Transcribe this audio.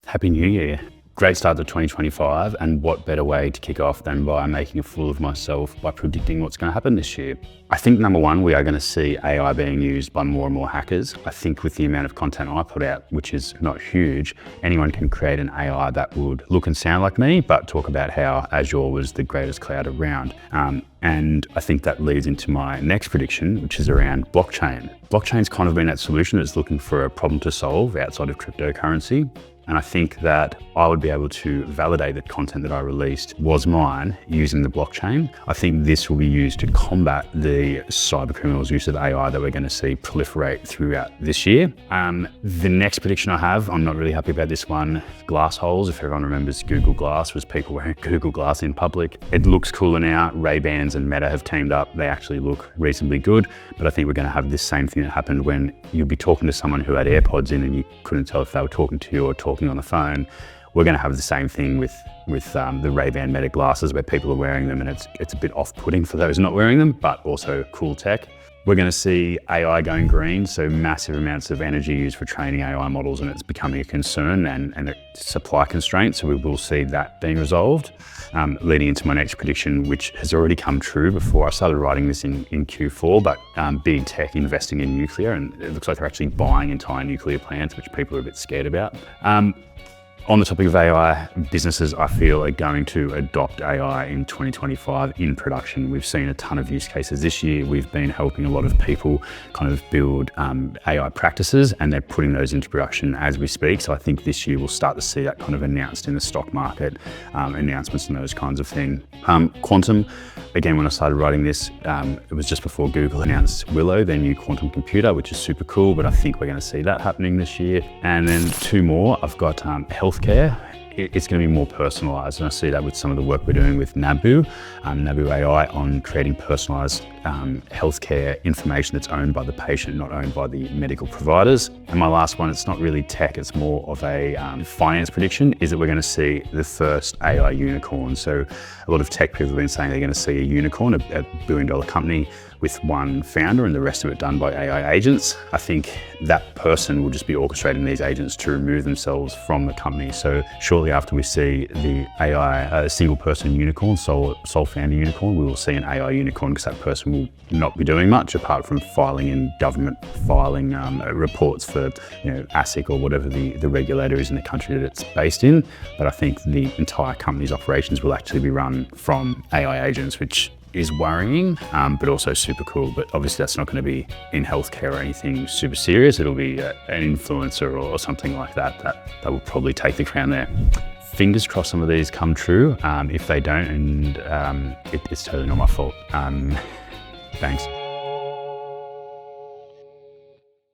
Happy New Year. Great start to 2025, and what better way to kick off than by making a fool of myself by predicting what's going to happen this year. I think number one, we are going to see AI being used by more and more hackers. I think with the amount of content I put out, which is not huge, anyone can create an AI that would look and sound like me, but talk about how Azure was the greatest cloud around. And I think that leads into my next prediction, which is around blockchain. Blockchain's kind of been that solution that's looking for a problem to solve outside of cryptocurrency. And I think that I would be able to validate that content that I released was mine using the blockchain. I think this will be used to combat the cyber criminals' use of AI that we're going to see proliferate throughout this year. The next prediction I have, I'm not really happy about this one. Glass holes, if everyone remembers Google Glass, was people wearing Google Glass in public. It looks cooler now. Ray-Bans and Meta have teamed up. They actually look reasonably good, but I think we're going to have this same thing that happened when you'd be talking to someone who had AirPods in and you couldn't tell if they were talking to you or talking on the phone. We're going to have the same thing with the Ray-Ban Meta glasses, where people are wearing them and it's a bit off-putting for those not wearing them, but also cool tech. We're going to see AI going green, so massive amounts of energy used for training AI models, and it's becoming a concern and a supply constraint, so we will see that being resolved. Leading into my next prediction, which has already come true before I started writing this in Q4, but big tech investing in nuclear, and it looks like they're actually buying entire nuclear plants, which people are a bit scared about. On the topic of AI, businesses, I feel, are going to adopt AI in 2025 in production. We've seen a ton of use cases this year. We've been helping a lot of people kind of build AI practices, and they're putting those into production as we speak. So I think this year we'll start to see that kind of announced in the stock market, announcements and those kinds of things. Quantum, again, when I started writing this, it was just before Google announced Willow, their new quantum computer, which is super cool, but I think we're going to see that happening this year. And then two more, I've got healthcare. It's going to be more personalized, and I see that with some of the work we're doing with Nabu AI on creating personalized healthcare information that's owned by the patient, not owned by the medical providers. And my last one, it's not really tech, it's more of a finance prediction, is that we're going to see the first AI unicorn. So a lot of tech people have been saying they're going to see a unicorn, a billion-dollar company with one founder and the rest of it done by AI agents. I think that person will just be orchestrating these agents to remove themselves from the company. So shortly after we see the AI, single person unicorn, sole founder unicorn, we will see an AI unicorn, because that person will not be doing much apart from filing in government, filing reports for ASIC or whatever the regulator is in the country that it's based in. But I think the entire company's operations will actually be run from AI agents, which is worrying, but also super cool. But obviously that's not going to be in healthcare or anything super serious. It'll be an influencer or something like that will probably take the crown there. Fingers crossed some of these come true. If they don't, and it's totally not my fault. Thanks.